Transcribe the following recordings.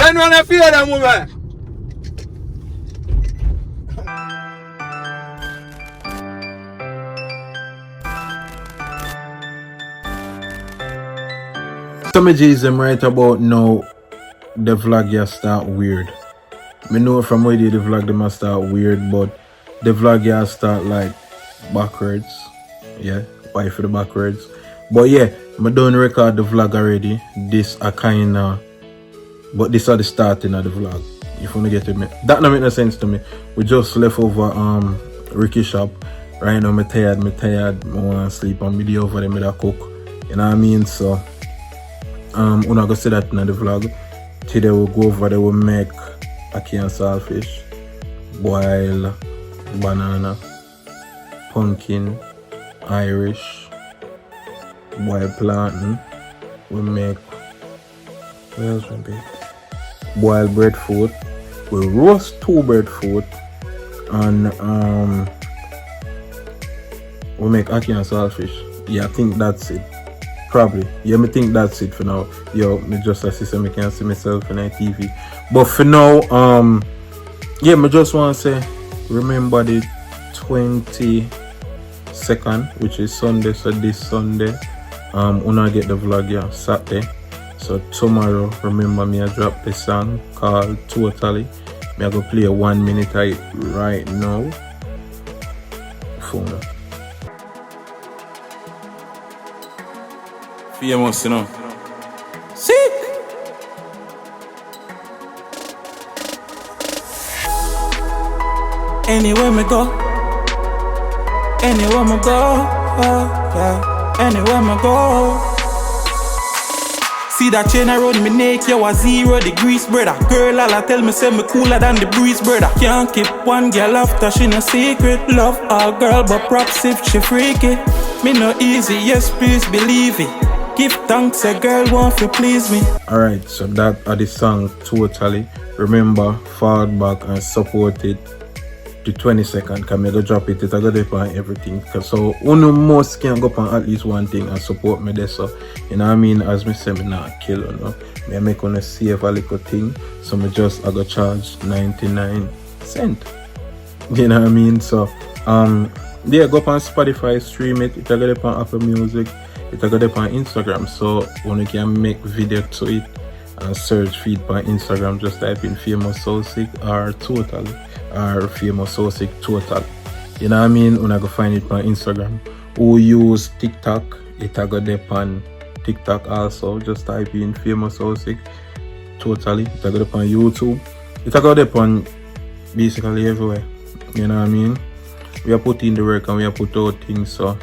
Send one of them woman. Some of G's them right about now the vlog ya start weird. Me know from where the vlog them start weird, but the vlog ya start like backwards. Yeah, why for the backwards? But yeah, I don't record the vlog already. This a kinda, but this are the starting of the vlog. If you wanna get it, me that don't make no sense to me. We just left over Ricky shop. Right now me tired. I wanna sleep and video over them with a cook. You know what I mean? So I'm gonna see that in the vlog. Today we'll go over there, we'll make ackee and saltfish, boil banana, pumpkin, Irish, boil plantain, we'll make, what else we make? Boil breadfruit, we'll roast 2 breadfruit, and we'll make ackee and saltfish. Yeah, I think that's it. Probably. Yeah, I think that's it for now. Yo, me just assist so I can see myself in the TV. But for now, yeah, I just want to say, remember the 22nd, which is Sunday. So this Sunday, when I get the vlog, yeah, Saturday. So tomorrow, remember me, I drop the song called Totally. Me I go play 1 minute of it right now. Phone. Famous, you know. Sick! Anywhere me go, anywhere me go, yeah. Anywhere me go. See that chain around me neck, yo, a 0 degrees, brother. Girl, all I tell me say me cooler than the breeze, brother. Can't keep one girl after she no secret. Love all girl, but props if she freaky. Me no easy, yes, please believe it. Give thanks, a girl want to please me. Alright, so that are the song Totally. Remember, forward back and support it the 22nd. Can I go drop it? It's a good on everything. So uno most can go on at least one thing and support me there. So you know what I mean? As me say, me not kill, you know. Me make on a save a little thing. So me just I go charge 99 cents. You know what I mean? So yeah, go on Spotify, stream it. It's a good on Apple Music. It's a good on Instagram, so when you can make video to it and search feed on Instagram, just type in FamousSosick or Total or FamousSosick Total. You know what I mean? When I go find it on Instagram. Who use TikTok, it's a good on TikTok also. Just type in FamousSosick Totally. It's a good on YouTube. It's a good on basically everywhere. You know what I mean? We are putting the work and we are put out things, so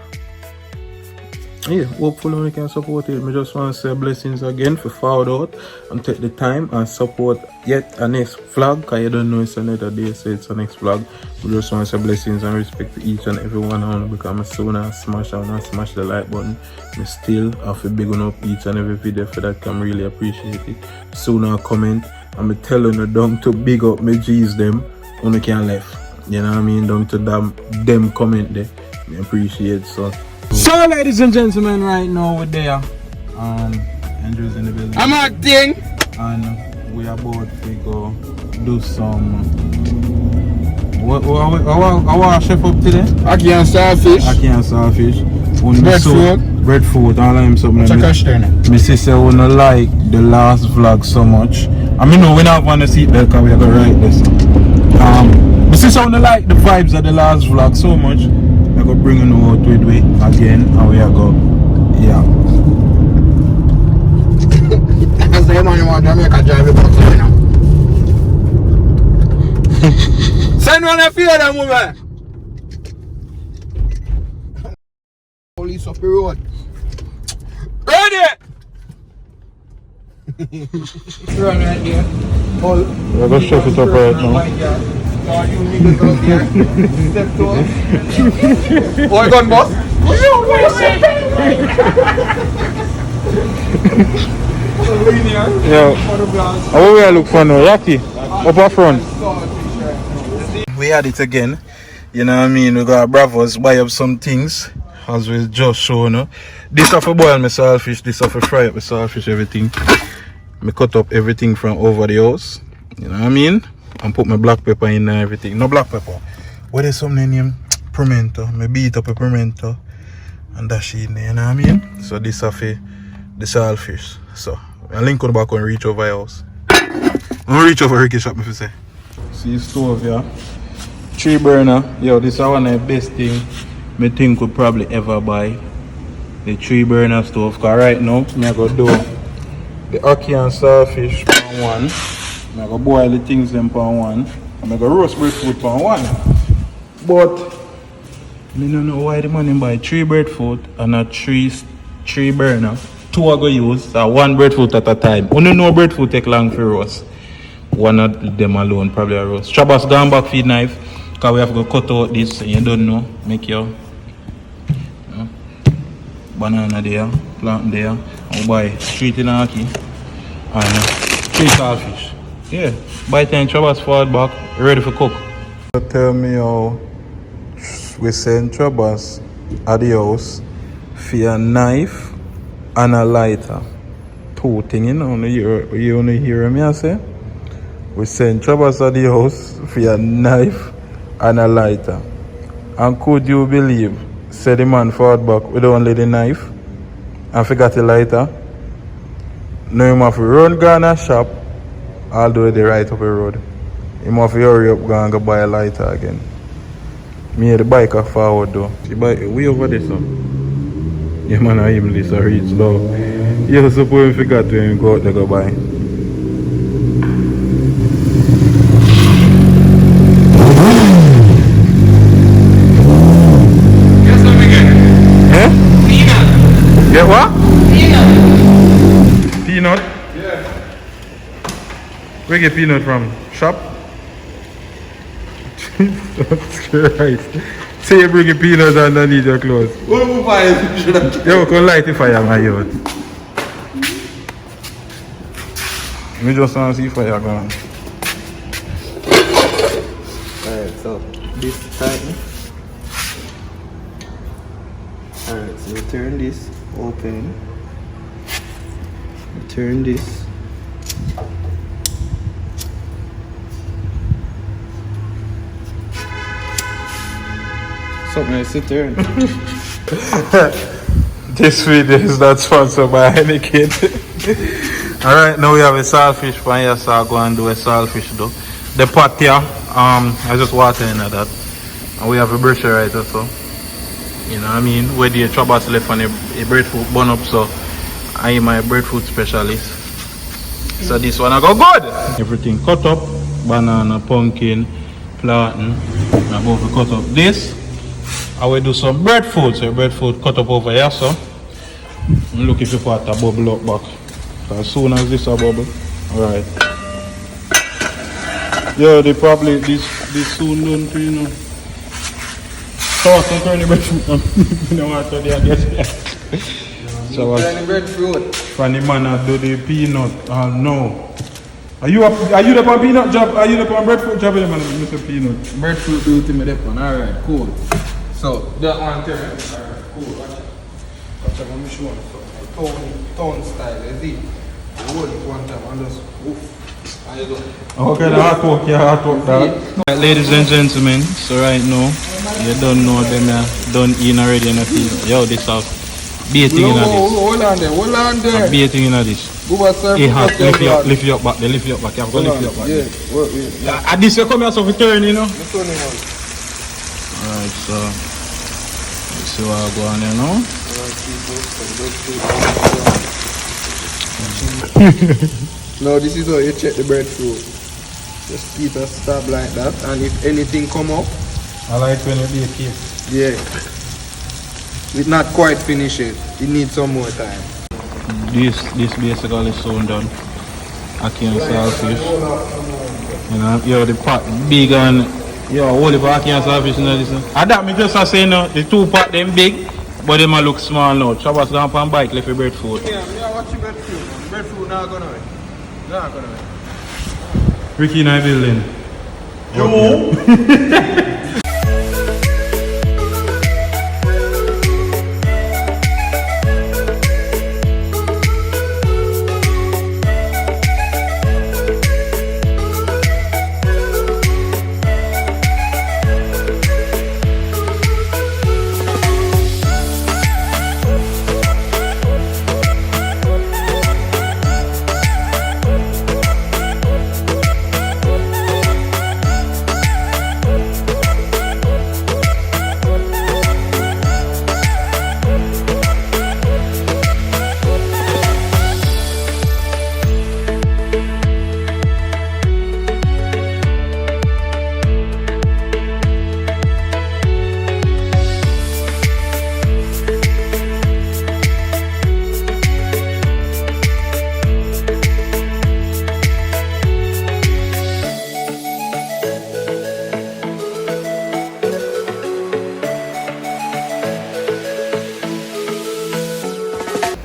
yeah, hopefully we can support it. I just want to say blessings again for forward out and take the time and support yet a next vlog, because you don't know it's another day, so it's a next vlog. We just want to say blessings and respect to each and every one of them, because I'm soon and smash the like button. I still have to big up each and every video for that. I'm really appreciate it. Soon I'll comment. I'm telling you down to big up my G's them when you can left. You know what I mean? Down to them comment there. I appreciate so. So, ladies and gentlemen, right now we're there. Andrew's in the building. I'm acting. And we are about to go do some. What chef up today? Ackee and saltfish. Ackee and saltfish. Breadfruit. All I'm something. My sister wanna like the last vlog so much. I mean, no, we don't want to see that because we are gonna write this. My sister wanna like the vibes of the last vlog so much. I go bring you out with way again, and we are go, yeah. I say, man, you want Jamaica drive it back now. Send one of them woman. Police up the road. Ready? Run right there. We're gonna chef it up right now. You niggas out there. Step to us. Boy, gun boss. Yeah. How we look for now? Rocky? Up front. We had it again. You know what I mean? We got Bravos buy up some things. As we just shown. This off a boil my saltfish, this off a fry up my saltfish, everything. Me cut up everything from over the house. You know what I mean? And put my black pepper in and everything. No black pepper. What is something named pimento? Me beat up a pimento and dash it in there, you know what I mean? So this is for the saltfish. So I link on the back and reach over your house. I'm gonna reach over Ricky shop, if you say. See stove, yeah. 3 burner. Yo, this is one of the best thing me think could probably ever buy. The 3 burner stove. Cause right now, me go do the ackee and saltfish pan one. I go boil the things them pan one. And I go roast breadfruit pan one. But I don't know why the man buy 3 breadfruit and a 3 burner. 2 I go use, 1 breadfruit at a time. Only no breadfruit take long for roast. One of them alone probably a roast. Chabas gone back feed knife. Cause we have to cut out this and you don't know. Make your banana there, plant there. And buy 3 tinaki and 3 saltfish. Yeah, by the time Chabas forward back, ready for cook. Tell me how we send Chabas at the house for a knife and a lighter. 2 things, you know, you only hear me I say? We send Chabas at the house for a knife and a lighter. And could you believe, said the man forward back with only the knife and forgot the lighter? Now he have to run Ghana shop all the way the right up the road. He have to hurry up and go buy a lighter again. Me the bike are forward though. The bike way over there so. Yeah man, I even this reach low. You suppose he forgot to him go out there go buy. Get what? Peanut. Peanut? Yeah. Where you get peanut from? Shop? Jesus Christ. Say you bring a peanut underneath your clothes. What will buy it? Yo, come light the fire, my youth. We just want to see fire going. Alright, so this tighten. Alright, so we turn this open. We turn this. Something else to turn. This video is not sponsored by any kid. Alright, now we have a saltfish pan here, so I'll go and do a saltfish though. The pot here, I just water in that. And we have a brush right also. You know what I mean? Where the Chabas left on a breadfruit bun up, so I am my breadfruit specialist. So this one I go good. Everything cut up, banana, pumpkin, plantain. I'm about to cut up this. I will do some breadfruit. So breadfruit cut up over here, so I'm looking for part to bubble up back. So as soon as this a bubble, alright. Yeah, they probably this soon done too, you know. So I can turn the breadfruit. You know what I guess. So turn the breadfruit. Funny man, I do the peanut. No. Are you the pan peanut job? Are you the pan breadfruit job? Man, Mr. Peanut. Breadfruit do to me that one. Alright, cool. So that one turn. Alright, cool. Watch out, let me show you. Tone style, you see? Hold it one time and just woof. Okay, the hard work, yeah, hard work, dog. Right, ladies and gentlemen, so right now, you don't know them, done in already in a thing. Yo, this house, baiting in a this. Hold on there. Baiting in a this. Hey, lift you up back there, lift you up back. You have to lift you up back there. Yeah, this you come here so we turn, you know. Alright, so, let's see what I go on there now. Now this is how you check the breadfruit. Just keep a stab like that, and if anything come up, I like when you bake it. yeah, it's not quite finished yet. It needs some more time. This basically is soon done. Ackee and saltfish. You know, yo, the pot big and yo, hold it for ackee and saltfish in this. And that me just say no, the 2 pot them big, but them a look small now. Chabas gone on bike left for breadfruit. Yeah, watch your breadfruit. Breadfruit not gonna win. Not gonna win. Ricky in our building. Yo!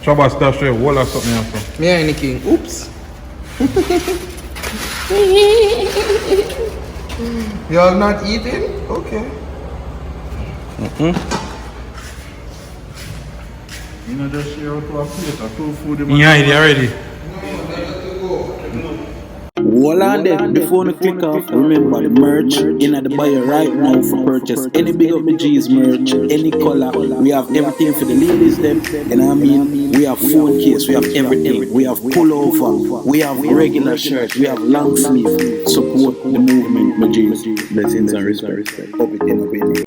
Shabba stash there, wall or something else. Me and the king. Oops. Y'all not eating? Okay. You know, just share out to a plate or two food. Yeah, already. Hold on there, before we click off, remember the merch in the bio right now for purchase. Any Big Up My G's merch, any color, we have everything for the ladies them, you know what I mean? We have phone case, we have everything, we have pullover, we have regular shirt, we have long sleeve. Support the movement, my G's. Blessings and respect. Up it in, up it in.